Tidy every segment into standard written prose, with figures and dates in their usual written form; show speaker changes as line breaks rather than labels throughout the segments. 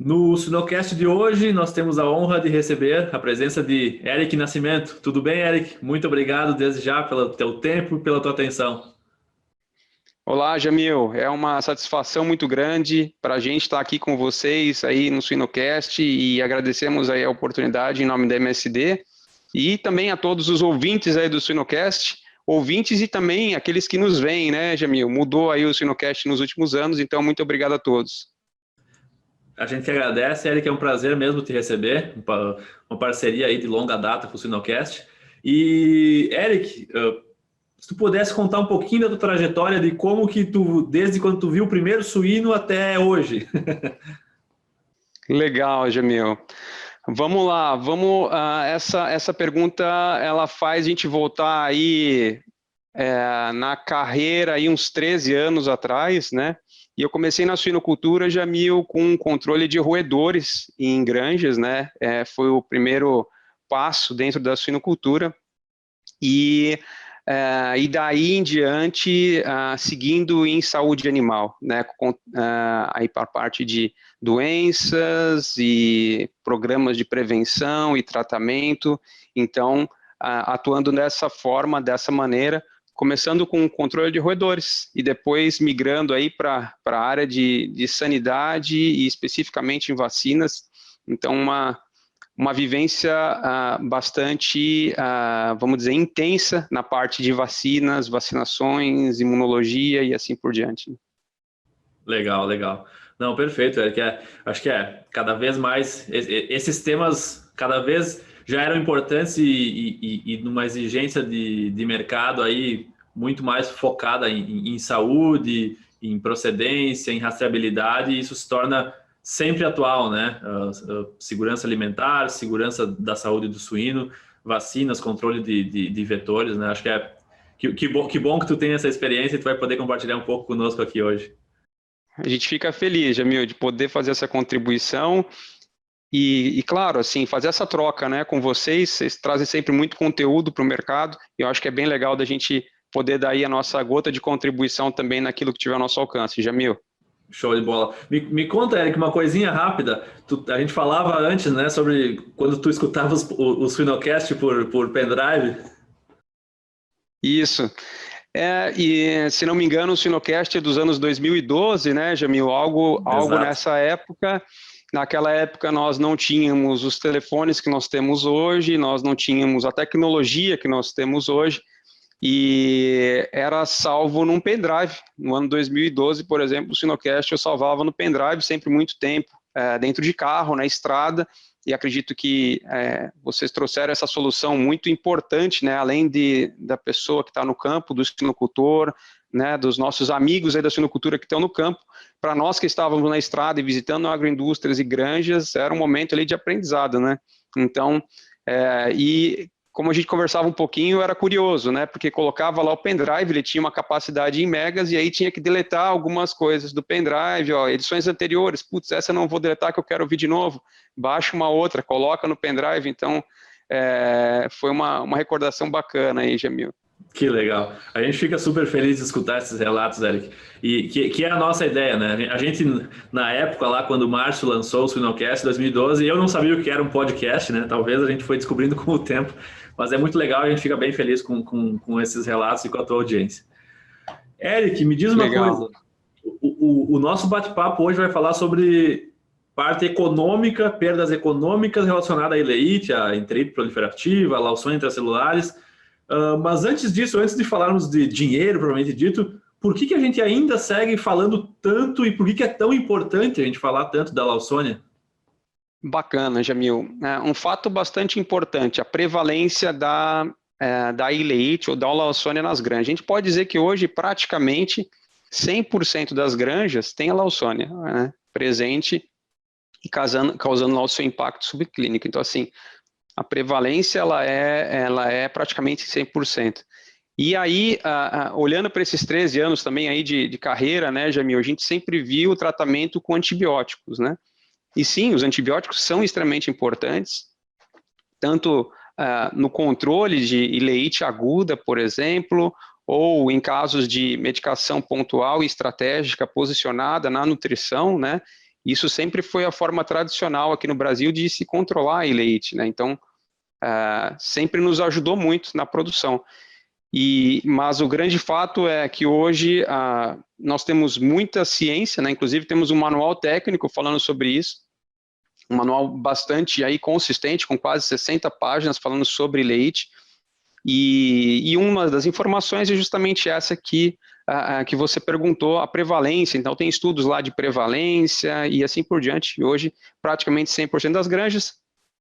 No Sinocast de hoje, nós temos a honra de receber a presença de Eric Nascimento. Tudo bem, Eric? Muito obrigado desde já pelo teu tempo e pela tua atenção.
Olá, Jamil. É uma satisfação muito grande para a gente estar aqui com vocês aí no Suinocast e agradecemos aí a oportunidade em nome da MSD e também a todos os ouvintes aí do Suinocast, ouvintes e também aqueles que nos veem, né, Jamil? Mudou aí o Suinocast nos últimos anos, então muito obrigado a todos.
A gente que agradece, Eric, é um prazer mesmo te receber, uma parceria aí de longa data com o Sinocast. E, Eric, se tu pudesse contar um pouquinho da tua trajetória de como que tu, desde quando tu viu o primeiro suíno até hoje.
Legal, Jamil. Vamos lá, essa pergunta ela faz a gente voltar aí na carreira aí uns 13 anos atrás, né? E eu comecei na suinocultura, Jamil, com controle de roedores em granjas, né? Foi o primeiro passo dentro da suinocultura. E daí em diante, seguindo em saúde animal, né? Aí para a parte de doenças e programas de prevenção e tratamento. Então, atuando dessa forma, dessa maneira, começando com o controle de roedores e depois migrando aí para a área de sanidade e especificamente em vacinas. Então, uma vivência bastante, vamos dizer, intensa na parte de vacinas, vacinações, imunologia e assim por diante.
Legal, legal. Não, perfeito, Eric. Acho que cada vez mais, esses temas cada vez já eram importantes e numa exigência de mercado aí muito mais focada em saúde, em procedência, em rastreabilidade, e isso se torna sempre atual, né? Segurança alimentar, segurança da saúde do suíno, vacinas, controle de vetores, né? Acho que bom que tu tem essa experiência e tu vai poder compartilhar um pouco conosco aqui hoje.
A gente fica feliz, Jamil, de poder fazer essa contribuição e claro, assim, fazer essa troca, né, com vocês trazem sempre muito conteúdo para o mercado e eu acho que é bem legal da gente poder dar aí a nossa gota de contribuição também naquilo que tiver ao nosso alcance, Jamil.
Show de bola. Me conta, Eric, uma coisinha rápida. A gente falava antes, né, sobre quando tu escutava o Suinocast por pendrive.
Isso. E se não me engano, o Suinocast é dos anos 2012, né, Jamil? Algo nessa época. Naquela época nós não tínhamos os telefones que nós temos hoje, nós não tínhamos a tecnologia que nós temos hoje, e era salvo num pendrive. No ano 2012, por exemplo, o Suinocast eu salvava no pendrive sempre muito tempo, dentro de carro, na estrada, e acredito que vocês trouxeram essa solução muito importante, né, além da pessoa que está no campo, do suinocultor, né, dos nossos amigos aí da suinocultura que estão no campo, para nós que estávamos na estrada e visitando agroindústrias e granjas, era um momento ali de aprendizado, né? Então, e como a gente conversava um pouquinho, era curioso, né? Porque colocava lá o pendrive, ele tinha uma capacidade em megas, e aí tinha que deletar algumas coisas do pendrive, ó, edições anteriores, putz, essa eu não vou deletar que eu quero ouvir de novo, baixa uma outra, coloca no pendrive, então foi uma recordação bacana aí, Jamil.
Que legal. A gente fica super feliz de escutar esses relatos, Eric. E que é a nossa ideia, né? A gente, na época lá, quando o Márcio lançou o Suinocast em 2012, eu não sabia o que era um podcast, né? Talvez a gente foi descobrindo com o tempo, mas é muito legal, a gente fica bem feliz com esses relatos e com a tua audiência. Eric, me diz uma coisa. O nosso bate-papo hoje vai falar sobre parte econômica, perdas econômicas relacionadas à ileite, à enterite proliferativa, a lauções intracelulares. Mas antes disso, antes de falarmos de dinheiro, propriamente dito, por que a gente ainda segue falando tanto e por que é tão importante a gente falar tanto da Lawsonia?
Bacana, Jamil. Um fato bastante importante, a prevalência da ileite ou da Lawsonia nas granjas. A gente pode dizer que hoje praticamente 100% das granjas tem a Lawsonia, né, presente e causando lá o seu impacto subclínico. Então, assim, a prevalência ela é praticamente 100%. E aí, olhando para esses 13 anos também aí de carreira, né, Jamil, a gente sempre viu o tratamento com antibióticos, né? E sim, os antibióticos são extremamente importantes, tanto no controle de ileite aguda, por exemplo, ou em casos de medicação pontual e estratégica posicionada na nutrição, né? Isso sempre foi a forma tradicional aqui no Brasil de se controlar a leite, né? Então, sempre nos ajudou muito na produção. Mas o grande fato é que hoje nós temos muita ciência, né? Inclusive temos um manual técnico falando sobre isso, um manual bastante aí consistente, com quase 60 páginas falando sobre leite, e uma das informações é justamente essa que você perguntou, a prevalência. Então tem estudos lá de prevalência e assim por diante. Hoje praticamente 100% das granjas.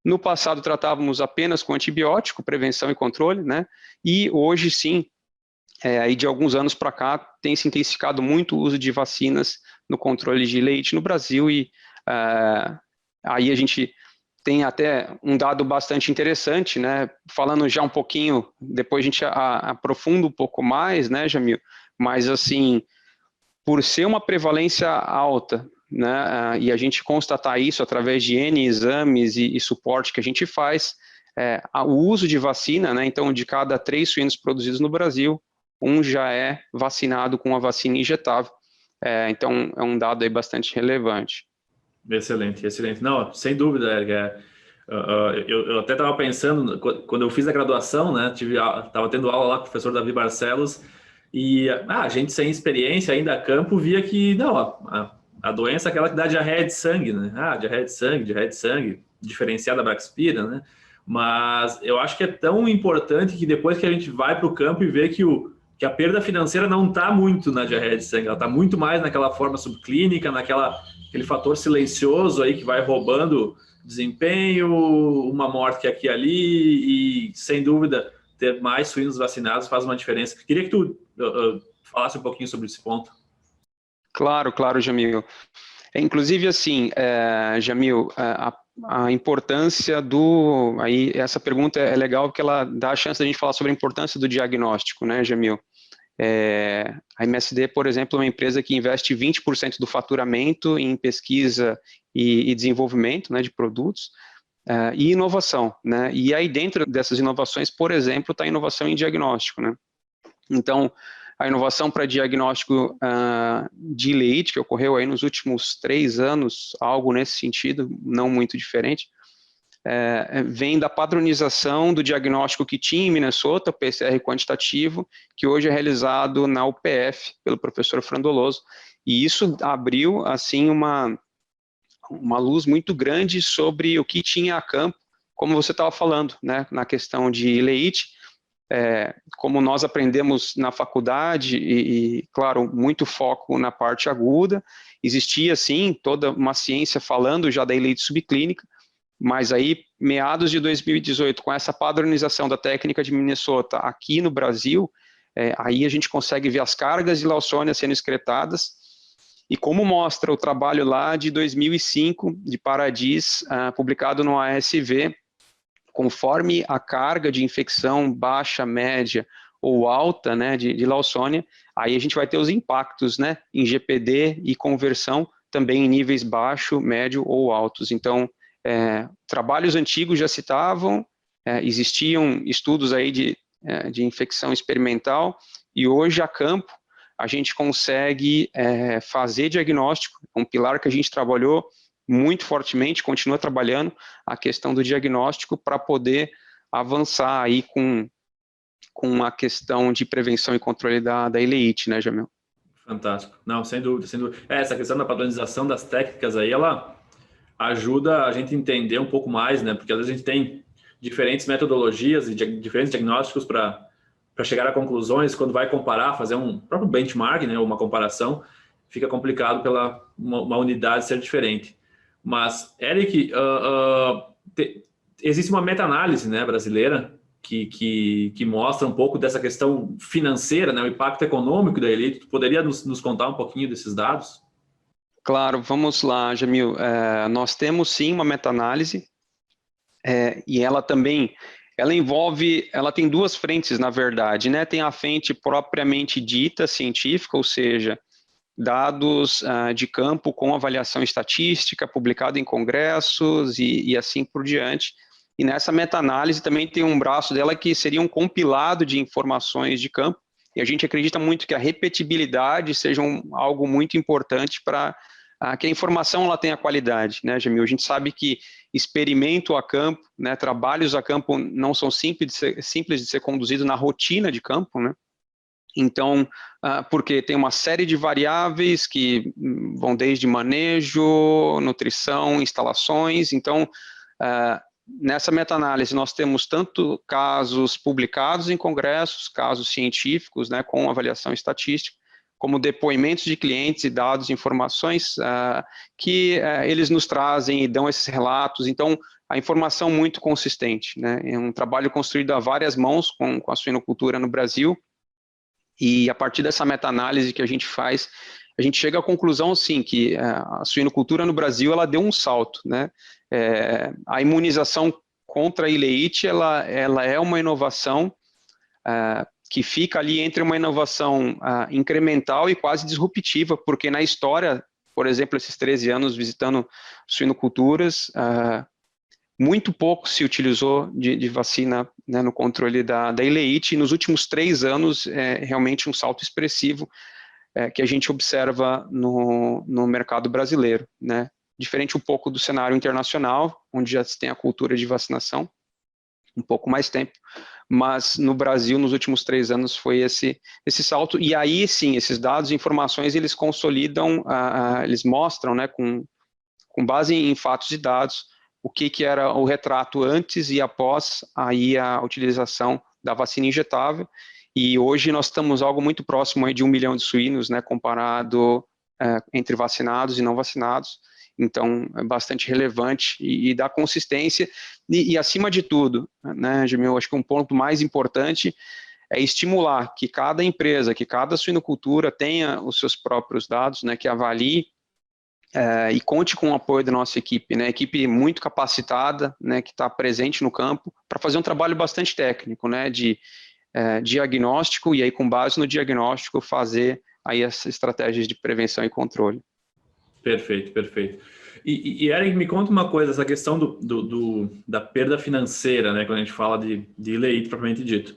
No passado tratávamos apenas com antibiótico, prevenção e controle, né? E hoje sim, aí de alguns anos para cá, tem se intensificado muito o uso de vacinas no controle de leite no Brasil, e aí a gente tem até um dado bastante interessante, né? Falando já um pouquinho, depois a gente aprofunda um pouco mais, né, Jamil? Mas assim, por ser uma prevalência alta, né, e a gente constatar isso através de N exames e suporte que a gente faz, o uso de vacina, né? Então, de cada 3 suínos produzidos no Brasil, 1 já é vacinado com a vacina injetável. Então, é um dado aí bastante relevante.
Excelente, excelente. Não, sem dúvida, Eric. Eu até estava pensando, quando eu fiz a graduação, né, estava tendo aula lá com o professor Davi Barcelos, e a gente sem experiência ainda a campo via que, não, a doença é aquela que dá diarreia de sangue, né? Diarreia de sangue, diferenciada da Braxpira, né? Mas eu acho que é tão importante que depois que a gente vai para o campo e vê que a perda financeira não está muito na diarreia de sangue, ela está muito mais naquela forma subclínica, aquele fator silencioso aí que vai roubando desempenho, uma morte que aqui e ali, e sem dúvida ter mais suínos vacinados faz uma diferença. Queria que tu falasse um pouquinho sobre esse ponto.
Claro, Jamil. Inclusive, assim, Jamil, a importância aí essa pergunta é legal porque ela dá a chance da gente falar sobre a importância do diagnóstico, né, Jamil? A MSD, por exemplo, é uma empresa que investe 20% do faturamento em pesquisa e desenvolvimento, né, de produtos, e inovação, né? E aí dentro dessas inovações, por exemplo, está a inovação em diagnóstico, né? Então, a inovação para diagnóstico de leite, que ocorreu aí nos últimos 3 anos, algo nesse sentido, não muito diferente, vem da padronização do diagnóstico que tinha em Minnesota, o PCR quantitativo, que hoje é realizado na UPF, pelo professor Frandoloso, e isso abriu, assim, uma luz muito grande sobre o que tinha a campo, como você estava falando, né, na questão de leite. Como nós aprendemos na faculdade, e, claro, muito foco na parte aguda, existia, sim, toda uma ciência falando já da leite subclínica, mas aí, meados de 2018, com essa padronização da técnica de Minnesota aqui no Brasil, aí a gente consegue ver as cargas de Lawsonia sendo excretadas, e como mostra o trabalho lá de 2005, de Paradis, publicado no ASV, conforme a carga de infecção baixa, média ou alta, né, de Lawsonia, aí a gente vai ter os impactos, né, em GPD e conversão também em níveis baixo, médio ou altos. Então, trabalhos antigos já citavam, existiam estudos aí de infecção experimental, e hoje a campo a gente consegue fazer diagnóstico, um pilar que a gente trabalhou muito fortemente, continua trabalhando a questão do diagnóstico para poder avançar aí com a questão de prevenção e controle da ileite, né, Jamil?
Fantástico. Não, sem dúvida, sem dúvida. Essa questão da padronização das técnicas aí, ela ajuda a gente a entender um pouco mais, né? Porque às vezes a gente tem diferentes metodologias e diferentes diagnósticos para chegar a conclusões, quando vai comparar, fazer um próprio benchmark, né, uma comparação, fica complicado pela uma unidade ser diferente. Mas, Eric, existe uma meta-análise, né, brasileira que mostra um pouco dessa questão financeira, né, o impacto econômico da elite. Tu poderia nos contar um pouquinho desses dados?
Claro, vamos lá, Jamil. Nós temos sim uma meta-análise, e ela também, ela tem 2 frentes, na verdade, né? Tem a frente propriamente dita científica, ou seja, dados de campo com avaliação estatística, publicado em congressos e assim por diante. E nessa meta-análise também tem um braço dela que seria um compilado de informações de campo, e a gente acredita muito que a repetibilidade seja algo muito importante para que a informação ela tenha qualidade, né, Jamil? A gente sabe que experimento a campo, né, trabalhos a campo não são simples de ser conduzido na rotina de campo, né? Então, porque tem uma série de variáveis que vão desde manejo, nutrição, instalações. Então, nessa meta-análise, nós temos tanto casos publicados em congressos, casos científicos, né, com avaliação estatística, como depoimentos de clientes e dados e informações que eles nos trazem e dão esses relatos. Então, a informação muito consistente, né? É um trabalho construído a várias mãos com a suinocultura no Brasil, e a partir dessa meta-análise que a gente faz, a gente chega à conclusão, sim, que a suinocultura no Brasil, ela deu um salto, né? A imunização contra a ileite, ela é uma inovação que fica ali entre uma inovação incremental e quase disruptiva, porque na história, por exemplo, esses 13 anos visitando suinoculturas, muito pouco se utilizou de vacina, né, no controle da ileite, e nos últimos 3 anos realmente um salto expressivo que a gente observa no mercado brasileiro, né? Diferente um pouco do cenário internacional, onde já se tem a cultura de vacinação, um pouco mais tempo, mas no Brasil, nos últimos 3 anos, foi esse salto, e aí sim, esses dados e informações, eles consolidam, eles mostram, né, com base em fatos e dados, o que era o retrato antes e após aí a utilização da vacina injetável, e hoje nós estamos algo muito próximo aí de 1 milhão de suínos, né, comparado entre vacinados e não vacinados. Então, é bastante relevante e dá consistência. E acima de tudo, né, Jamil, acho que um ponto mais importante é estimular que cada empresa, que cada suinocultura tenha os seus próprios dados, né, que avalie e conte com o apoio da nossa equipe, né, equipe muito capacitada, né, que está presente no campo, para fazer um trabalho bastante técnico, né, de diagnóstico, e aí com base no diagnóstico fazer aí as estratégias de prevenção e controle.
Perfeito, perfeito. E Eric, me conta uma coisa, essa questão da perda financeira, né, quando a gente fala de ileite propriamente dito.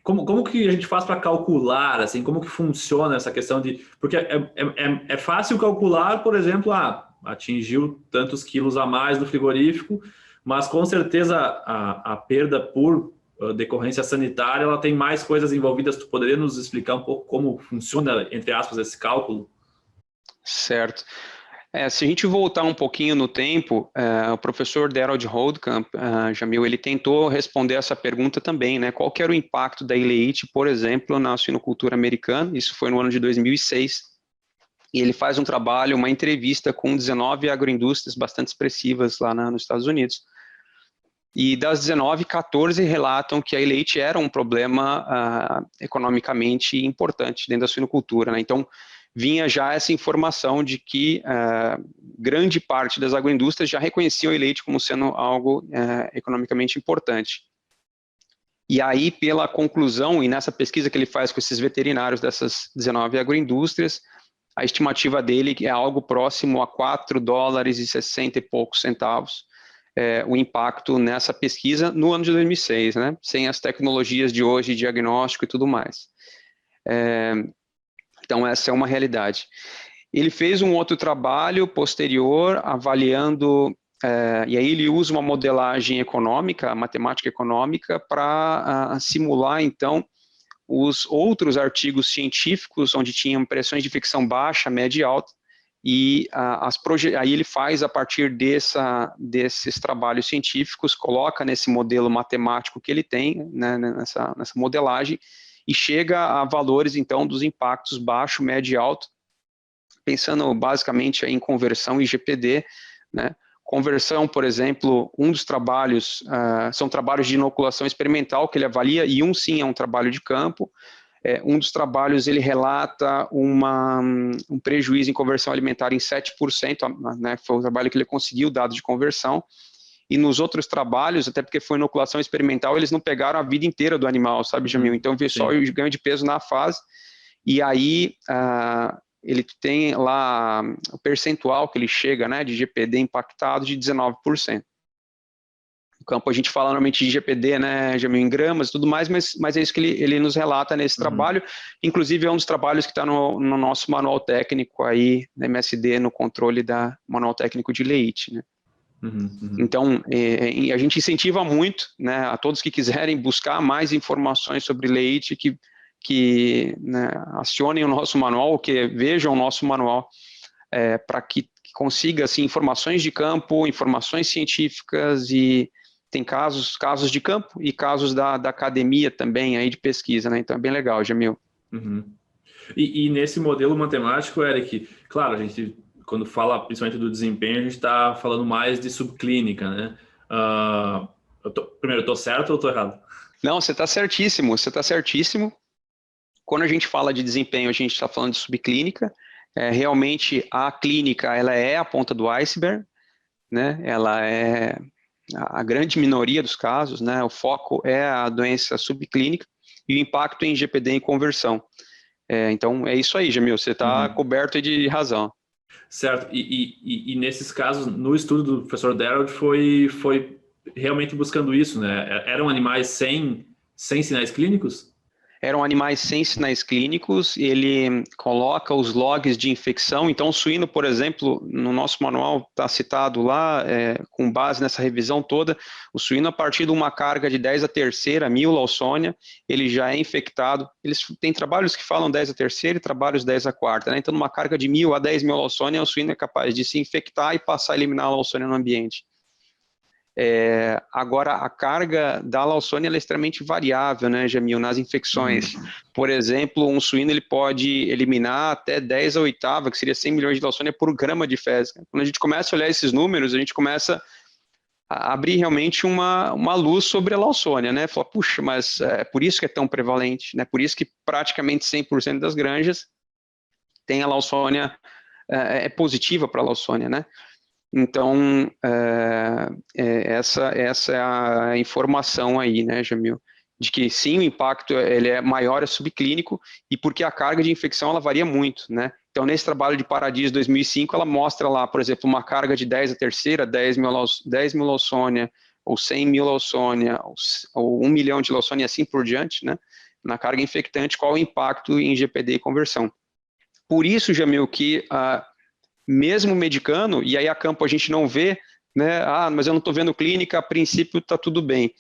Como que a gente faz para calcular, assim, como que funciona essa questão de... Porque é fácil calcular, por exemplo, atingiu tantos quilos a mais no frigorífico, mas com certeza a perda por decorrência sanitária, ela tem mais coisas envolvidas. Tu poderia nos explicar um pouco como funciona, entre aspas, esse cálculo?
Certo. Se a gente voltar um pouquinho no tempo, o professor Darold Holdkamp, Jamil, ele tentou responder essa pergunta também, né? Qual que era o impacto da ileite, por exemplo, na suinocultura americana? Isso foi no ano de 2006. E ele faz um trabalho, uma entrevista com 19 agroindústrias bastante expressivas lá nos Estados Unidos. E das 19, 14 relatam que a ileite era um problema economicamente importante dentro da suinocultura, né? Então, vinha já essa informação de que grande parte das agroindústrias já reconheciam o leite como sendo algo economicamente importante. E aí, pela conclusão, e nessa pesquisa que ele faz com esses veterinários dessas 19 agroindústrias, a estimativa dele é algo próximo a $4,60 e poucos centavos, o impacto nessa pesquisa no ano de 2006, né? Sem as tecnologias de hoje, diagnóstico e tudo mais. Então, essa é uma realidade. Ele fez um outro trabalho posterior, avaliando, e aí ele usa uma modelagem econômica, matemática econômica, para simular, então, os outros artigos científicos, onde tinham pressões de fricção baixa, média e alta, e aí ele faz, a partir desses trabalhos científicos, coloca nesse modelo matemático que ele tem, né, nessa modelagem, e chega a valores, então, dos impactos baixo, médio e alto, pensando basicamente em conversão e GPD, né? Conversão, por exemplo, um dos trabalhos, são trabalhos de inoculação experimental que ele avalia, e sim é um trabalho de campo. Um dos trabalhos, ele relata um prejuízo em conversão alimentar em 7%, né? Foi o trabalho que ele conseguiu, dado de conversão. E nos outros trabalhos, até porque foi inoculação experimental, eles não pegaram a vida inteira do animal, sabe, Jamil? Então, vê só o ganho de peso na fase, e aí ele tem lá o percentual que ele chega, né, de GPD impactado de 19%. No campo a gente fala normalmente de GPD, né, Jamil, em gramas e tudo mais, mas é isso que ele nos relata nesse trabalho. Inclusive é um dos trabalhos que está no nosso manual técnico aí, na MSD, no controle da manual técnico de leite, né. Então, a gente incentiva muito, né, a todos que quiserem buscar mais informações sobre leite, que né, acionem o nosso manual, que vejam o nosso manual, para que consiga assim, informações de campo, informações científicas, e tem casos de campo e casos da academia também, aí de pesquisa, né? Então é bem legal, Jamil.
E nesse modelo matemático, Eric, claro, a gente, quando fala principalmente do desempenho, a gente está falando mais de subclínica, né? Primeiro, eu estou certo ou estou errado?
Não, você está certíssimo, Quando a gente fala de desempenho, a gente está falando de subclínica. Realmente, a clínica, ela é a ponta do iceberg, né? Ela é a grande minoria dos casos, né? O foco é a doença subclínica e o impacto em GPD em conversão. Então, é isso aí, Jamil, você está coberto de razão.
Certo, e nesses casos, no estudo do professor Darrell, foi realmente buscando isso, né? Eram animais sem sinais clínicos?
Eram animais sem sinais clínicos, ele coloca os logs de infecção. Então, o suíno, por exemplo, no nosso manual está citado lá, com base nessa revisão toda, o suíno, a partir de uma carga de 10 a terceira, 1000 Lawsonia, ele já é infectado. Eles têm trabalhos que falam 10 a terceira e trabalhos 10 a quarta, né? Então, numa carga de 1000 a 10.000 Lawsonia, o suíno é capaz de se infectar e passar a eliminar a Lawsonia no ambiente. Agora, a carga da Lawsonia é extremamente variável, né, Jamil, nas infecções. Por exemplo, um suíno ele pode eliminar até 10 a oitava, que seria 100 milhões de Lawsonia por grama de fezes. Quando a gente começa a olhar esses números, a gente começa a abrir realmente uma luz sobre a Lawsonia, né? Falar, puxa, mas é por isso que é tão prevalente, né? Por isso que praticamente 100% das granjas tem a Lawsonia, é positiva para a Lawsonia, né? Então, essa é a informação aí, né, Jamil? De que sim, o impacto ele é maior, é subclínico, e porque a carga de infecção ela varia muito, né? Então, nesse trabalho de Paradis 2005, ela mostra lá, por exemplo, uma carga de 10 a terceira, 10 mil Lawsonia, ou 100 mil Lawsonia, ou 1 milhão de Lawsonia, assim por diante, né? Na carga infectante, qual o impacto em GPD e conversão. Por isso, Jamil, que mesmo medicando, e aí a campo a gente não vê, né? Mas eu não estou vendo clínica, a princípio está tudo bem.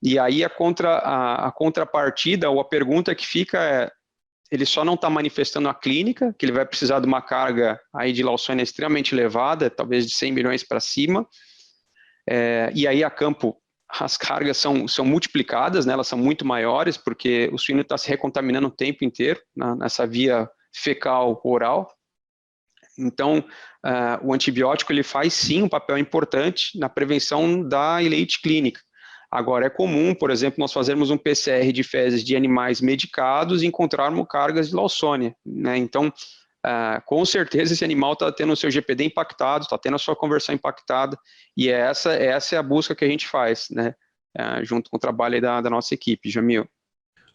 E aí a contrapartida, ou a pergunta que fica é, ele só não está manifestando a clínica, que ele vai precisar de uma carga aí de Lawsonia extremamente elevada, talvez de 100 milhões para cima, e aí a campo, as cargas são multiplicadas, né? Elas são muito maiores, porque o suíno está se recontaminando o tempo inteiro, nessa via fecal oral. Então, o antibiótico ele faz sim um papel importante na prevenção da ileite clínica. Agora, é comum, por exemplo, nós fazermos um PCR de fezes de animais medicados e encontrarmos cargas de Lawsonia, né? Então, com certeza esse animal está tendo o seu GPD impactado, está tendo a sua conversão impactada, e essa é a busca que a gente faz, né? Junto com o trabalho aí da nossa equipe, Jamil.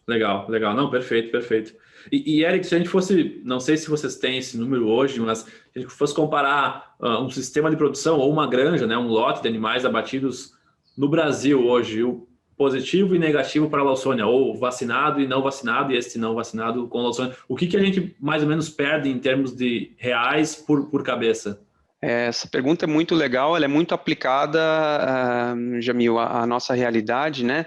Legal. Não, perfeito. E Eric, se a gente fosse, não sei se vocês têm esse número hoje, mas se a gente fosse comparar um sistema de produção ou uma granja, né, um lote de animais abatidos no Brasil hoje, o positivo e negativo para a Lawsonia, ou vacinado e não vacinado, e este não vacinado com Lawsonia, o que a gente mais ou menos perde em termos de reais por cabeça?
Essa pergunta é muito legal, ela é muito aplicada, Jamil, à nossa realidade, né?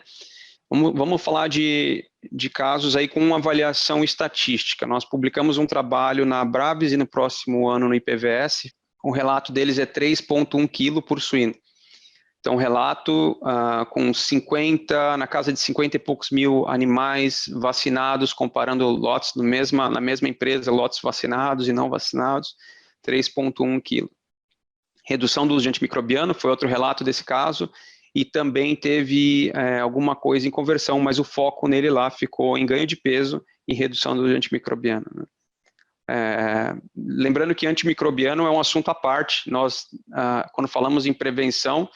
Vamos falar de casos aí com uma avaliação estatística. Nós publicamos um trabalho na Abraves e no próximo ano no IPVS. O relato deles é 3,1 kg por suíno. Então, relato com 50, na casa de 50 e poucos mil animais vacinados, comparando lotes na mesma empresa, lotes vacinados e não vacinados, 3,1 kg. Redução do uso de antimicrobiano foi outro relato desse caso, e também teve alguma coisa em conversão, mas o foco nele lá ficou em ganho de peso e redução do antimicrobiano, né? Lembrando que antimicrobiano é um assunto à parte. Nós, quando falamos em prevenção,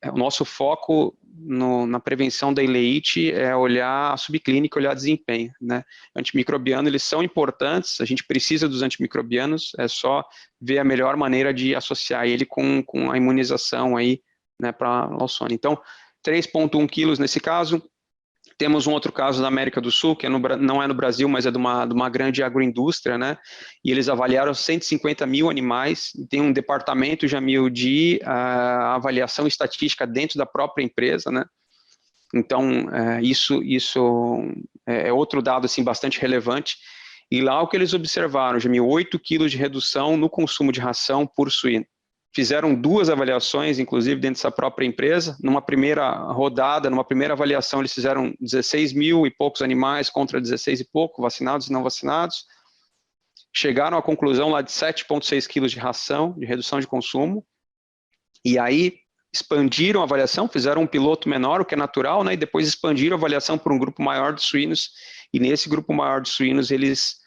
o nosso foco na prevenção da ileite é olhar a subclínica, olhar desempenho, né? Antimicrobiano, eles são importantes, a gente precisa dos antimicrobianos, é só ver a melhor maneira de associar ele com a imunização aí, né, para a Lawsone. Então, 3,1 quilos nesse caso. Temos um outro caso na América do Sul, que não é no Brasil, mas é de uma grande agroindústria, né? E eles avaliaram 150 mil animais, e tem um departamento, Jamil, de avaliação estatística dentro da própria empresa, né? Então, isso é outro dado assim, bastante relevante. E lá o que eles observaram, Jamil, 8 quilos de redução no consumo de ração por suíno. Fizeram 2 avaliações, inclusive, dentro dessa própria empresa. Numa primeira rodada, numa primeira avaliação, eles fizeram 16 mil e poucos animais contra 16 e pouco, vacinados e não vacinados. Chegaram à conclusão lá de 7,6 quilos de ração, de redução de consumo. E aí, expandiram a avaliação, fizeram um piloto menor, o que é natural, né? E depois expandiram a avaliação para um grupo maior de suínos. E nesse grupo maior de suínos, eles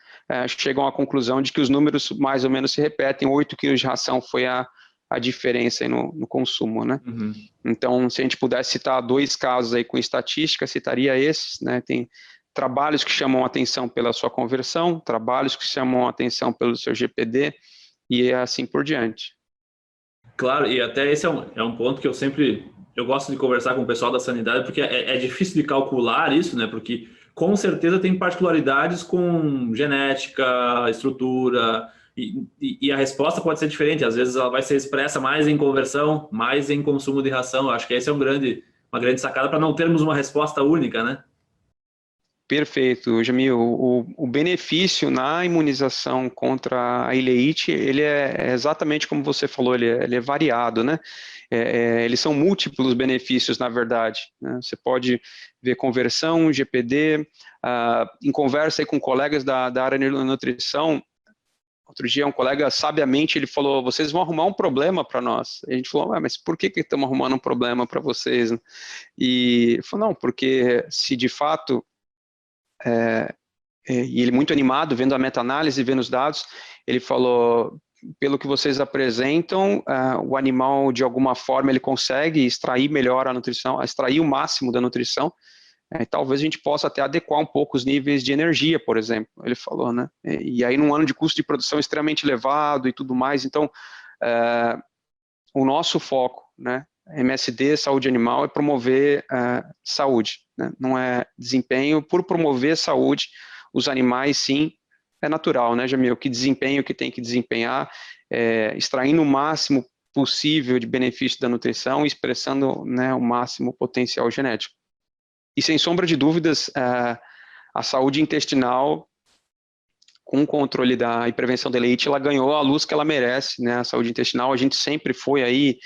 chegam à conclusão de que os números mais ou menos se repetem. 8 quilos de ração foi a diferença aí no consumo, né? Uhum. Então, se a gente pudesse citar 2 casos aí com estatística, citaria esses, né? Tem trabalhos que chamam a atenção pela sua conversão, trabalhos que chamam a atenção pelo seu GPD e assim por diante.
Claro, e até esse é um ponto que eu gosto de conversar com o pessoal da sanidade, porque é difícil de calcular isso, né? Porque com certeza tem particularidades com genética, estrutura, e a resposta pode ser diferente. Às vezes ela vai ser expressa mais em conversão, mais em consumo de ração. Acho que esse é uma grande sacada para não termos uma resposta única, né?
Perfeito, Jamil. O benefício na imunização contra a ileite, ele é exatamente como você falou, ele é variado, né? Eles são múltiplos benefícios, na verdade, né? Você pode ver conversão, GPD, em conversa aí com colegas da área de nutrição. Outro dia um colega, sabiamente, ele falou, vocês vão arrumar um problema para nós. E a gente falou, mas por que estamos arrumando um problema para vocês? E ele falou, não, porque se de fato, e ele muito animado, vendo a meta-análise, vendo os dados, ele falou, pelo que vocês apresentam, o animal, de alguma forma, ele consegue extrair melhor a nutrição, extrair o máximo da nutrição. Talvez a gente possa até adequar um pouco os níveis de energia, por exemplo, ele falou, né? E aí num ano de custo de produção extremamente elevado e tudo mais, então o nosso foco, né, MSD, saúde animal, é promover saúde, né? Não é desempenho. Por promover saúde, os animais, sim, é natural, né, Jamil? Que desempenho que tem que desempenhar, extraindo o máximo possível de benefício da nutrição e expressando, né, o máximo potencial genético. E sem sombra de dúvidas, a saúde intestinal, com o controle e prevenção da leite, ela ganhou a luz que ela merece, né? A saúde intestinal, a gente sempre foi aí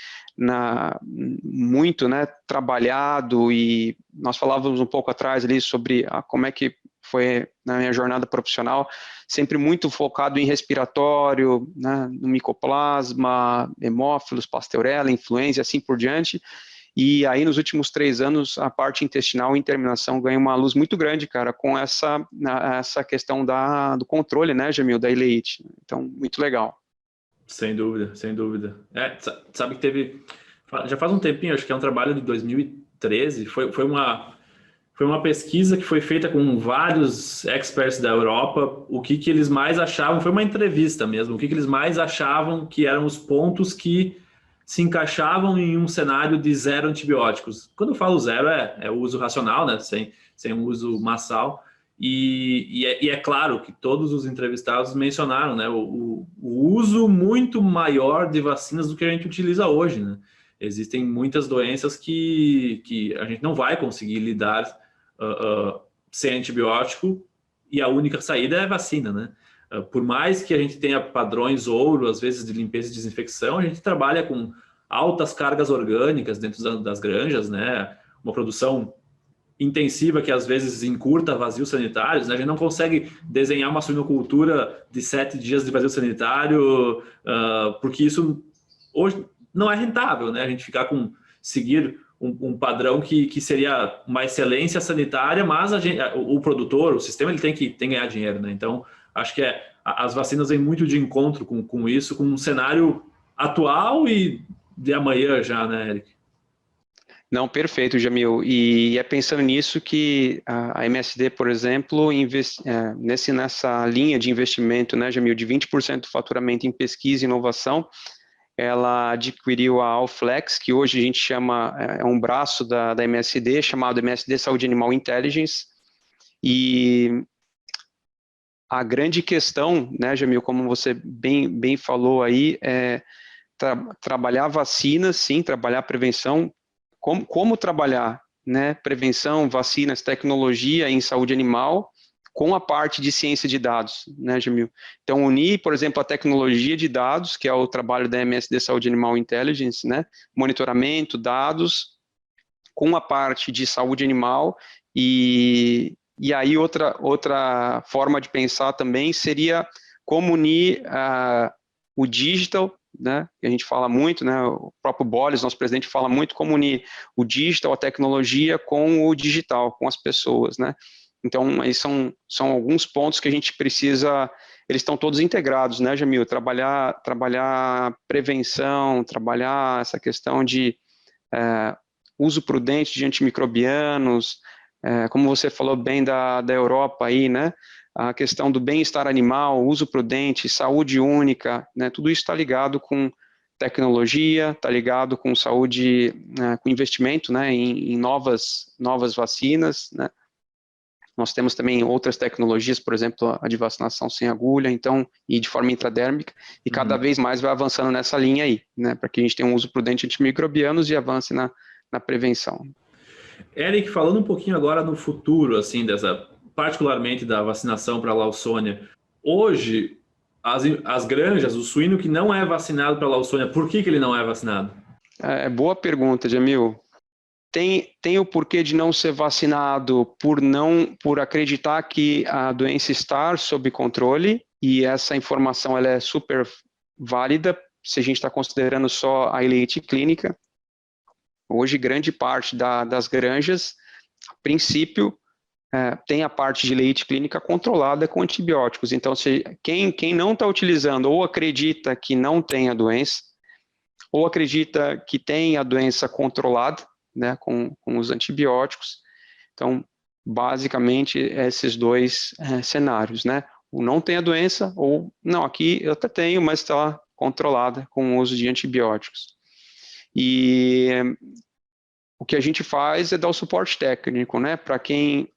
muito, né, trabalhado, e nós falávamos um pouco atrás ali sobre como é que foi na minha jornada profissional, sempre muito focado em respiratório, né, no micoplasma, hemófilos, Pasteurella, influenza e assim por diante. E aí, nos últimos 3 anos, a parte intestinal e terminação ganha uma luz muito grande, cara, com essa questão do controle, né, Jamil, da ileite. Então, muito legal.
Sem dúvida, sem dúvida. Sabe que já faz um tempinho, acho que é um trabalho de 2013, foi uma pesquisa que foi feita com vários experts da Europa. O que eles mais achavam, foi uma entrevista mesmo, o que eles mais achavam que eram os pontos que se encaixavam em um cenário de 0 antibióticos. Quando eu falo 0, é o uso racional, né? Sem um uso massal. E é claro que todos os entrevistados mencionaram, né, o uso muito maior de vacinas do que a gente utiliza hoje, né? Existem muitas doenças que a gente não vai conseguir lidar sem antibiótico, e a única saída é a vacina, né? Por mais que a gente tenha padrões ouro, às vezes, de limpeza e desinfecção, a gente trabalha com altas cargas orgânicas dentro das granjas, né? Uma produção intensiva que, às vezes, encurta vazios sanitários, né? A gente não consegue desenhar uma suinocultura de 7 dias de vazio sanitário, porque isso hoje não é rentável, né? A gente seguir um padrão que seria uma excelência sanitária, mas o produtor, o sistema, ele tem que ganhar dinheiro, né? Então, acho que as vacinas vêm muito de encontro com isso, com um cenário atual e de amanhã já, né, Eric?
Não, perfeito, Jamil. E é pensando nisso que a MSD, por exemplo, nessa linha de investimento, né, Jamil, de 20% do faturamento em pesquisa e inovação, ela adquiriu a Allflex, que hoje a gente chama, é um braço da MSD, chamado MSD Saúde Animal Intelligence, e a grande questão, né, Jamil, como você bem falou aí, é trabalhar vacinas, sim, trabalhar prevenção, como trabalhar, né, prevenção, vacinas, tecnologia em saúde animal, com a parte de ciência de dados, né, Jamil? Então, unir, por exemplo, a tecnologia de dados, que é o trabalho da MSD Saúde Animal Intelligence, né, monitoramento, dados, com a parte de saúde animal, e aí outra forma de pensar também seria como unir o digital, né, que a gente fala muito, né, o próprio Bolles, nosso presidente, fala muito como unir o digital, a tecnologia, com o digital, com as pessoas, né. Então, aí são alguns pontos que a gente precisa, eles estão todos integrados, né, Jamil? Trabalhar prevenção, trabalhar essa questão de uso prudente de antimicrobianos, como você falou bem da Europa aí, né? A questão do bem-estar animal, uso prudente, saúde única, né? Tudo isso está ligado com tecnologia, está ligado com saúde, com investimento, né? Em novas vacinas, né? Nós temos também outras tecnologias, por exemplo, a de vacinação sem agulha, então, e de forma intradérmica, e cada vez mais vai avançando nessa linha aí, né, para que a gente tenha um uso prudente de antimicrobianos e avance na prevenção.
Eric, falando um pouquinho agora no futuro, assim, particularmente da vacinação para a Lawsonia, hoje, as granjas, o suíno que não é vacinado para a Lawsonia, por que ele não é vacinado?
Boa pergunta, Jamil. Tem o porquê de não ser vacinado por acreditar que a doença está sob controle, e essa informação ela é super válida se a gente está considerando só a elite clínica. Hoje, grande parte das granjas, a princípio, tem a parte de leite clínica controlada com antibióticos. Então, quem não está utilizando ou acredita que não tem a doença, ou acredita que tem a doença controlada, né, com os antibióticos. Então, basicamente, esses dois cenários, né? Ou não tem a doença, ou não, aqui eu até tenho, mas está controlada com o uso de antibióticos. E o que a gente faz é dar o suporte técnico, né, para quem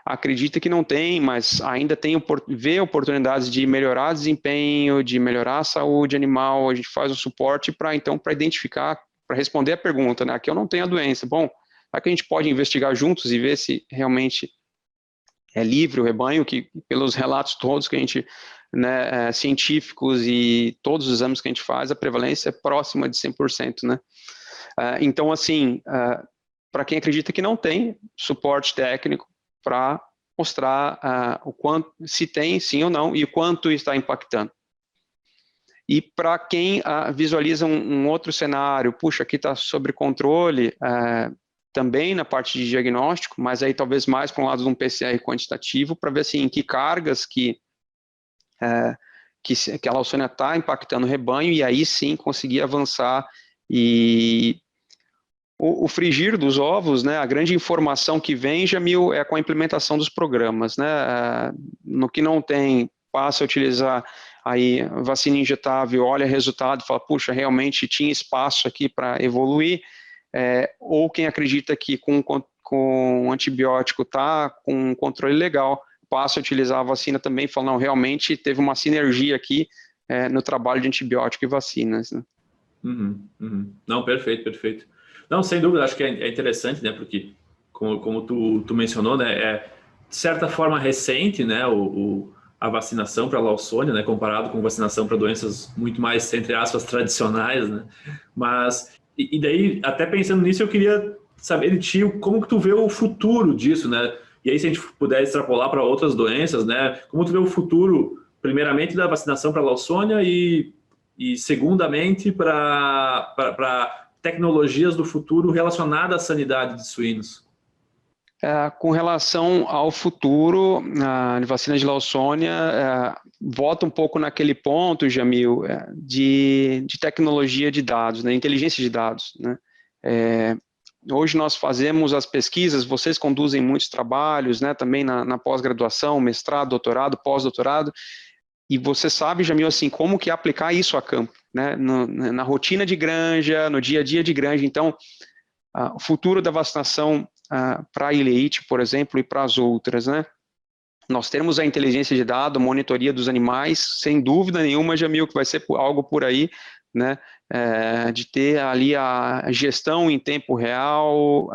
acredita que não tem, mas ainda vê oportunidades de melhorar desempenho, de melhorar a saúde animal. A gente faz o suporte para identificar, para responder a pergunta, né? Aqui eu não tenho a doença. Bom, será que a gente pode investigar juntos e ver se realmente é livre o rebanho, que pelos relatos todos que a gente, né, científicos e todos os exames que a gente faz, a prevalência é próxima de 100%, né? Então, assim, para quem acredita que não tem, suporte técnico para mostrar o quanto, se tem, sim ou não, e o quanto está impactando. E para quem visualiza um outro cenário, puxa, aqui está sob controle, também na parte de diagnóstico, mas aí talvez mais para um lado de um PCR quantitativo, para ver assim, em que cargas que a Lawsonia está impactando o rebanho, e aí sim conseguir avançar. E o frigir dos ovos, né, a grande informação que vem, Jamil, é com a implementação dos programas, né, no que não tem, passa a utilizar aí vacina injetável, olha resultado, fala, puxa, realmente tinha espaço aqui para evoluir, ou quem acredita que com antibiótico está com um controle legal, passa a utilizar a vacina também, fala, não, realmente teve uma sinergia aqui no trabalho de antibiótico e vacinas, né.
Não, perfeito. Não, sem dúvida, acho que é interessante, né, porque, como tu mencionou, né, de certa forma recente, né, a vacinação para a Lawsonia, né, comparado com vacinação para doenças muito mais, entre aspas, tradicionais, né, mas, e daí, até pensando nisso, eu queria saber de ti, como que tu vê o futuro disso, né, e aí se a gente puder extrapolar para outras doenças, né, como tu vê o futuro, primeiramente, da vacinação para a Lawsonia e segundamente, para tecnologias do futuro relacionadas à sanidade de suínos?
Com relação ao futuro, a vacina de Lawsonia volta um pouco naquele ponto, Jamil, de tecnologia de dados, né, inteligência de dados, né. Hoje nós fazemos as pesquisas, vocês conduzem muitos trabalhos, né, também na pós-graduação, mestrado, doutorado, pós-doutorado, e você sabe, Jamil, assim, como que aplicar isso a campo, né? Na rotina de granja, no dia a dia de granja. Então, o futuro da vacinação para a ileite, por exemplo, e para as outras, né? Nós temos a inteligência de dado, monitoria dos animais, sem dúvida nenhuma, Jamil, que vai ser algo por aí, né? De ter ali a gestão em tempo real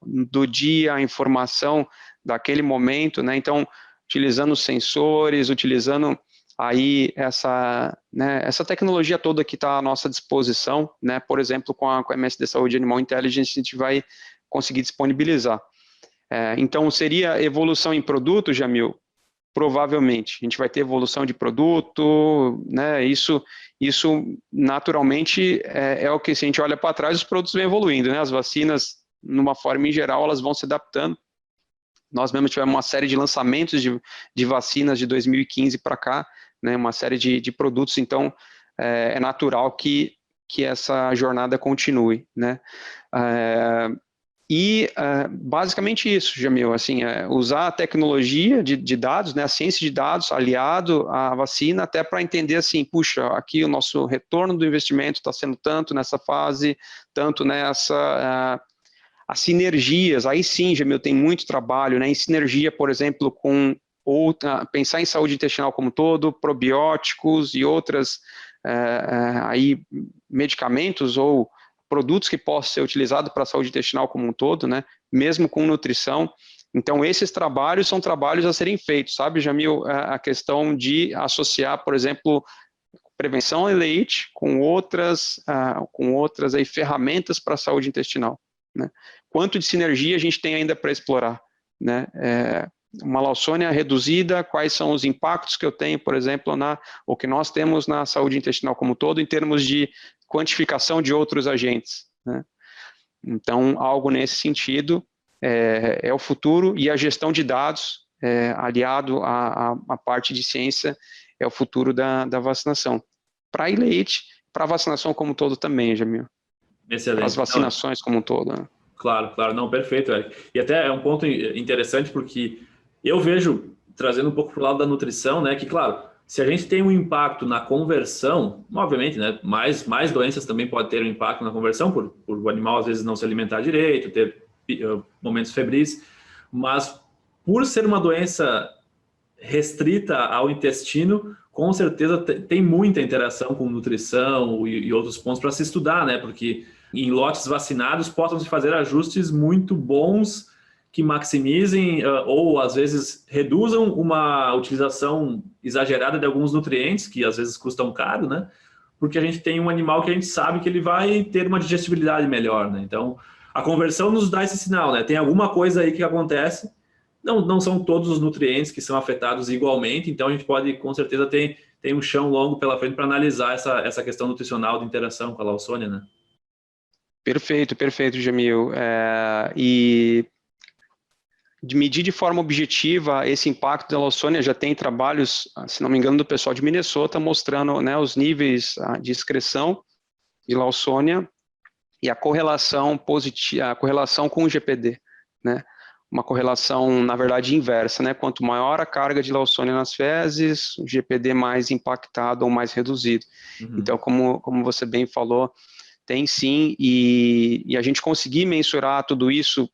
do dia, a informação daquele momento, né? Então, utilizando sensores, utilizando aí essa tecnologia toda que está à nossa disposição, né? Por exemplo, com a MSD Saúde Animal Intelligence, a gente vai conseguir disponibilizar. Então, seria evolução em produto, Jamil? Provavelmente. A gente vai ter evolução de produto, né? Isso naturalmente é o que, se a gente olha para trás, os produtos vêm evoluindo, né? As vacinas, numa forma em geral, elas vão se adaptando. Nós mesmo tivemos uma série de lançamentos de vacinas de 2015 para cá, né? Uma série de produtos, então é natural que essa jornada continue, né? Basicamente isso, Jamil, assim, usar a tecnologia de dados, né, a ciência de dados aliado à vacina, até para entender assim, puxa, aqui o nosso retorno do investimento está sendo tanto nessa fase, tanto nessa, as sinergias, aí sim, Jamil, tem muito trabalho, né, em sinergia, por exemplo, com pensar em saúde intestinal como um todo, probióticos e outras aí medicamentos ou produtos que possam ser utilizados para a saúde intestinal como um todo, né, mesmo com nutrição. Então, esses trabalhos são trabalhos a serem feitos, sabe, Jamil? A questão de associar, por exemplo, prevenção em leite com outras aí, ferramentas para a saúde intestinal, né? Quanto de sinergia a gente tem ainda para explorar, né? Uma Lawsonia reduzida, quais são os impactos que eu tenho, por exemplo, o que nós temos na saúde intestinal como um todo, em termos de quantificação de outros agentes, né? Então, algo nesse sentido é o futuro, e a gestão de dados, aliado à parte de ciência, é o futuro da vacinação. Para a leite, para a vacinação como um todo também, Jamil.
Excelente.
Para as vacinações como um todo, né?
Claro, não, perfeito, Eric. E até é um ponto interessante, porque eu vejo, trazendo um pouco para o lado da nutrição, né, que, claro, se a gente tem um impacto na conversão, obviamente, né, mais doenças também podem ter um impacto na conversão, por o animal às vezes não se alimentar direito, ter momentos febris, mas por ser uma doença restrita ao intestino, com certeza tem muita interação com nutrição e outros pontos para se estudar, né, porque em lotes vacinados possam se fazer ajustes muito bons que maximizem ou às vezes reduzam uma utilização exagerada de alguns nutrientes que às vezes custam caro, né? Porque a gente tem um animal que a gente sabe que ele vai ter uma digestibilidade melhor, né? Então, a conversão nos dá esse sinal, né? Tem alguma coisa aí que acontece, não são todos os nutrientes que são afetados igualmente, então a gente pode, com certeza, ter um chão longo pela frente para analisar essa questão nutricional de interação com a Lawsonia, né? Perfeito,
Jamil. E de medir de forma objetiva esse impacto da Lawsonia, já tem trabalhos, se não me engano, do pessoal de Minnesota, mostrando, né, os níveis de excreção de Lawsonia e a correlação positiva, a correlação com o GPD, né? Uma correlação, na verdade, inversa, né? Quanto maior a carga de Lawsonia nas fezes, o GPD mais impactado ou mais reduzido. Uhum. Então, como você bem falou, tem sim, e a gente conseguir mensurar tudo isso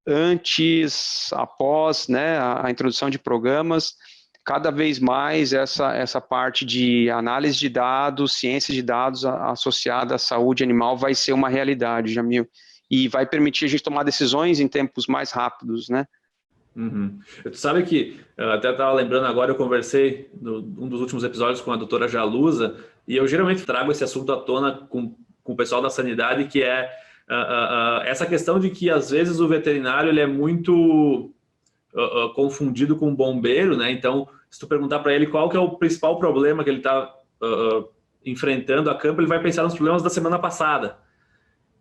antes, após, né, a introdução de programas, cada vez mais essa parte de análise de dados, ciência de dados associada à saúde animal vai ser uma realidade, Jamil, e vai permitir a gente tomar decisões em tempos mais rápidos, né?
Uhum. Tu sabe que, eu até estava lembrando agora, eu conversei num dos últimos episódios com a doutora Jalusa, e eu geralmente trago esse assunto à tona com o pessoal da sanidade, que é essa questão de que às vezes o veterinário ele é muito confundido com o bombeiro, né? Então, se tu perguntar para ele qual que é o principal problema que ele está enfrentando a campo, ele vai pensar nos problemas da semana passada,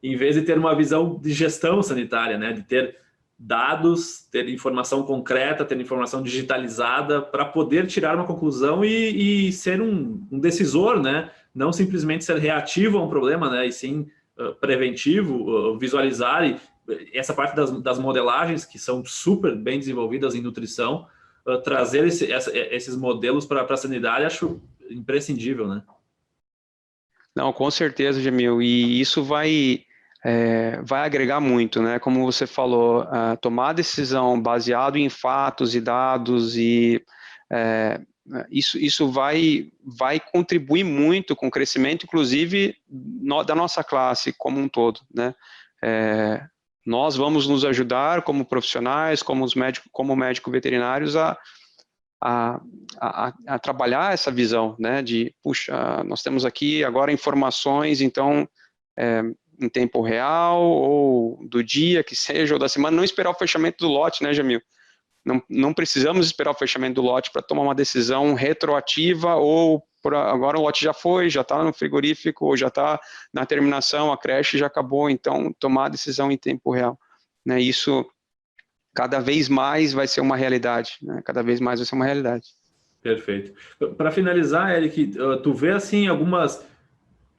em vez de ter uma visão de gestão sanitária, né? De ter dados, ter informação concreta, ter informação digitalizada para poder tirar uma conclusão e ser um decisor, né? Não simplesmente ser reativo a um problema, né? E sim preventivo, visualizar, e essa parte das modelagens que são super bem desenvolvidas em nutrição trazer esses modelos para a sanidade, acho imprescindível, né?
Não, com certeza, Jamil, e isso vai agregar muito, né? Como você falou, tomar decisão baseado em fatos e dados isso vai contribuir muito com o crescimento, inclusive, da nossa classe como um todo, né? Nós vamos nos ajudar como profissionais, como médicos veterinários a trabalhar essa visão, né, de, puxa, nós temos aqui agora informações, então, em tempo real, ou do dia que seja, ou da semana, não esperar o fechamento do lote, né, Jamil? Não precisamos esperar o fechamento do lote para tomar uma decisão retroativa, ou agora o lote já foi, já está no frigorífico, ou já está na terminação, a creche já acabou, então tomar a decisão em tempo real, né, isso cada vez mais vai ser uma realidade, né? Cada vez mais vai ser uma realidade.
Perfeito. Para finalizar, Eric, tu vê assim algumas...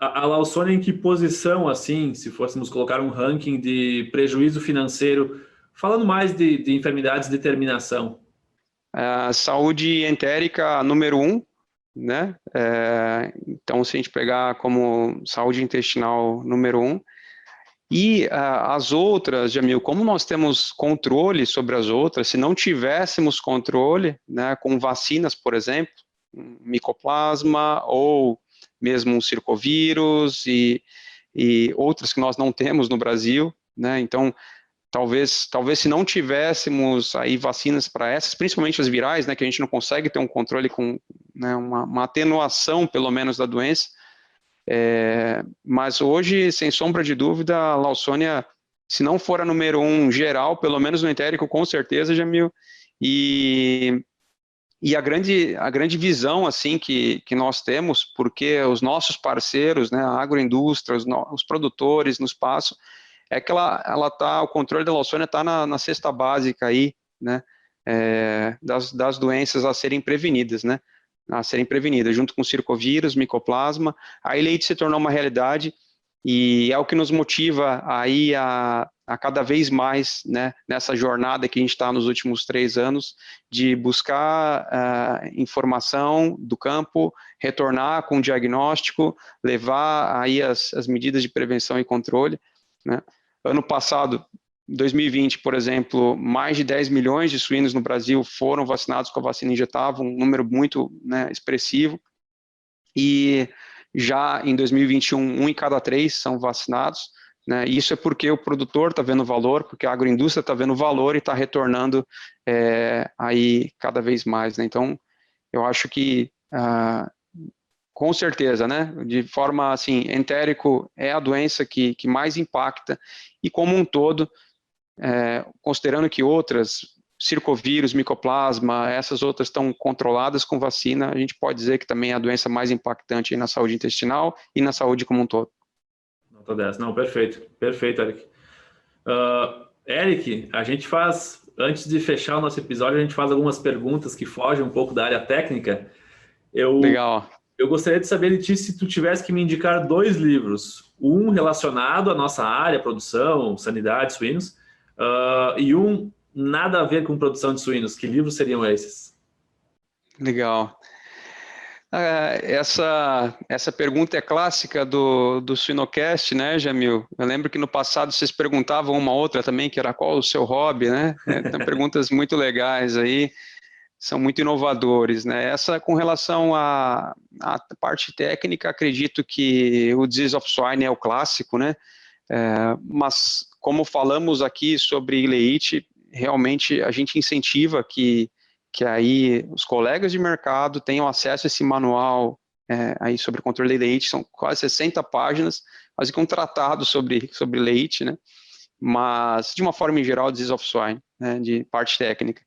A Lawsonia em que posição, assim, se fôssemos colocar um ranking de prejuízo financeiro, falando mais de enfermidades de terminação?
Saúde entérica número 1, né? Então, se a gente pegar como saúde intestinal número 1, e as outras, Jamil, como nós temos controle sobre as outras, se não tivéssemos controle, né, com vacinas, por exemplo, um micoplasma ou mesmo um circovírus e outras que nós não temos no Brasil, né, então talvez se não tivéssemos aí vacinas para essas, principalmente as virais, né, que a gente não consegue ter um controle com, né, uma atenuação pelo menos da doença, mas hoje, sem sombra de dúvida, a Lawsonia, se não for a número 1 geral, pelo menos no entérico, com certeza, Jamil, e a grande visão assim que nós temos, porque os nossos parceiros, né, a agroindústria, os produtores no espaço, é que o controle da Lawsonia está na cesta básica aí, né, das doenças a serem prevenidas, né, junto com circovírus, micoplasma. A leite se tornou uma realidade e é o que nos motiva aí a cada vez mais, né, nessa jornada que a gente está nos últimos 3 anos, de buscar informação do campo, retornar com diagnóstico, levar aí as medidas de prevenção e controle, né. Ano passado, 2020, por exemplo, mais de 10 milhões de suínos no Brasil foram vacinados com a vacina injetável, um número muito, né, expressivo, e já em 2021, 1 em cada 3 são vacinados, né, isso é porque o produtor está vendo valor, porque a agroindústria está vendo valor e está retornando aí cada vez mais, né, então eu acho que com certeza, né? De forma assim, entérico é a doença que mais impacta e como um todo, considerando que outras, circovírus, micoplasma, essas outras estão controladas com vacina, a gente pode dizer que também é a doença mais impactante na saúde intestinal e na saúde como um todo.
Nota 10. Não, perfeito, Eric. Eric, a gente faz, antes de fechar o nosso episódio, a gente faz algumas perguntas que fogem um pouco da área técnica.
Legal.
Eu gostaria de saber de ti se tu tivesse que me indicar 2 livros, um relacionado à nossa área, produção, sanidade, suínos, e um nada a ver com produção de suínos. Que livros seriam esses?
Legal. Essa pergunta é clássica do Suinocast, né, Jamil? Eu lembro que no passado vocês perguntavam uma outra também, que era qual o seu hobby, né? Tem perguntas muito legais aí. São muito inovadores, né? Essa, com relação à parte técnica, acredito que o Disease of Swine é o clássico, né? Mas, como falamos aqui sobre ileite, realmente a gente incentiva que aí os colegas de mercado tenham acesso a esse manual aí sobre controle de leite, são quase 60 páginas, quase que um tratado sobre leite, né? Mas, de uma forma em geral, Disease of Swine, né? De parte técnica.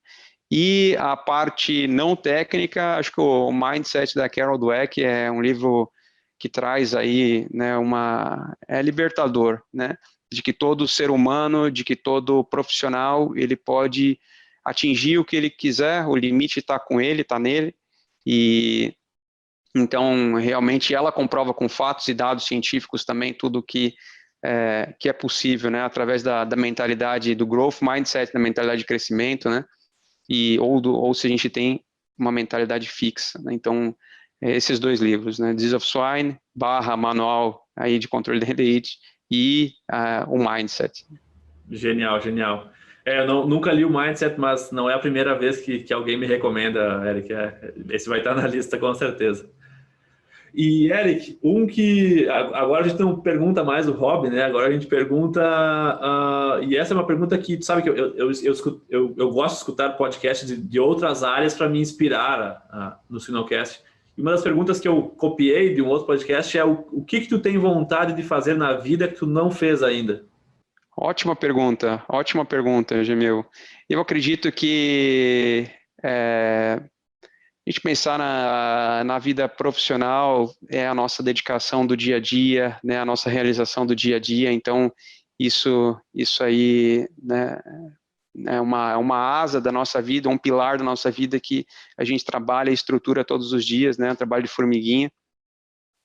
E a parte não técnica, acho que o Mindset da Carol Dweck é um livro que traz aí, né, libertador, né, de que todo ser humano, de que todo profissional, ele pode atingir o que ele quiser, o limite está com ele, está nele, e então realmente ela comprova com fatos e dados científicos também tudo que é possível, né, através da mentalidade do growth mindset, da mentalidade de crescimento, né. ou se a gente tem uma mentalidade fixa, né? Então, esses 2 livros, né? Disease of Swine, / manual aí de controle de elite e o Mindset.
Genial, genial. Eu nunca li o Mindset, mas não é a primeira vez que alguém me recomenda, Eric. Esse vai estar na lista com certeza. E, Eric, agora a gente não pergunta mais o hobby, né? Agora a gente pergunta. E essa é uma pergunta que, tu sabe, que eu gosto de escutar podcasts de outras áreas para me inspirar no Sinocast. E uma das perguntas que eu copiei de um outro podcast é o que tu tem vontade de fazer na vida que tu não fez ainda?
Ótima pergunta, Gemil. Eu acredito que a gente pensar na vida profissional é a nossa dedicação do dia a dia, né, a nossa realização do dia a dia. Então, isso aí, né, é uma asa da nossa vida, um pilar da nossa vida que a gente trabalha e estrutura todos os dias, né, um trabalho de formiguinha.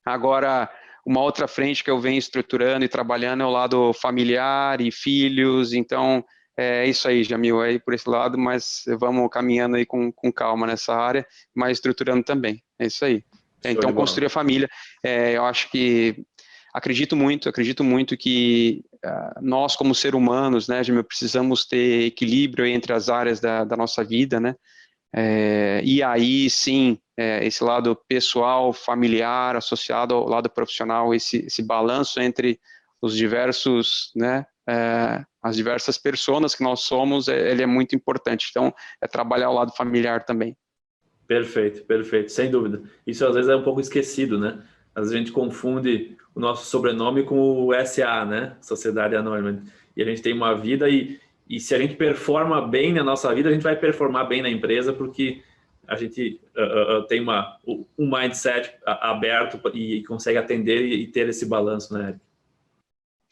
Agora, uma outra frente que eu venho estruturando e trabalhando é o lado familiar e filhos. Então, é isso aí, Jamil, aí por esse lado, mas vamos caminhando aí com calma nessa área, mas estruturando também, é isso aí. Então, construir a família, eu acho que, acredito muito que nós, como seres humanos, né, Jamil, precisamos ter equilíbrio entre as áreas da nossa vida, né, e aí, sim, esse lado pessoal, familiar, associado ao lado profissional, esse balanço entre os diversos, né, as diversas pessoas que nós somos, ele é muito importante. Então, trabalhar o lado familiar também.
Perfeito, perfeito, sem dúvida. Isso às vezes é um pouco esquecido, né? Às vezes a gente confunde o nosso sobrenome com o SA, né? Sociedade Anônima. E a gente tem uma vida e se a gente performa bem na nossa vida, a gente vai performar bem na empresa, porque a gente tem um mindset aberto e consegue atender e ter esse balanço, né, Eric?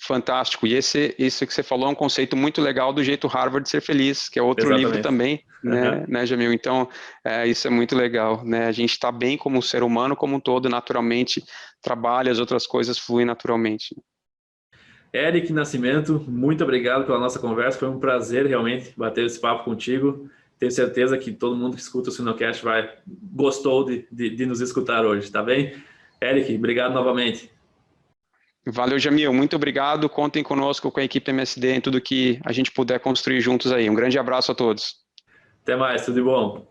Fantástico. E isso que você falou é um conceito muito legal do jeito Harvard de ser feliz, que é outro
Exatamente.
livro também, né, Jamil? Então, isso é muito legal, né? A gente está bem como ser humano, como um todo, naturalmente, trabalha, as outras coisas fluem naturalmente.
Eric Nascimento, muito obrigado pela nossa conversa, foi um prazer realmente bater esse papo contigo. Tenho certeza que todo mundo que escuta o Sinocast gostou de nos escutar hoje, tá bem? Eric, obrigado novamente.
Valeu, Jamil, muito obrigado, contem conosco com a equipe MSD em tudo que a gente puder construir juntos aí. Um grande abraço a todos.
Até mais, tudo de bom.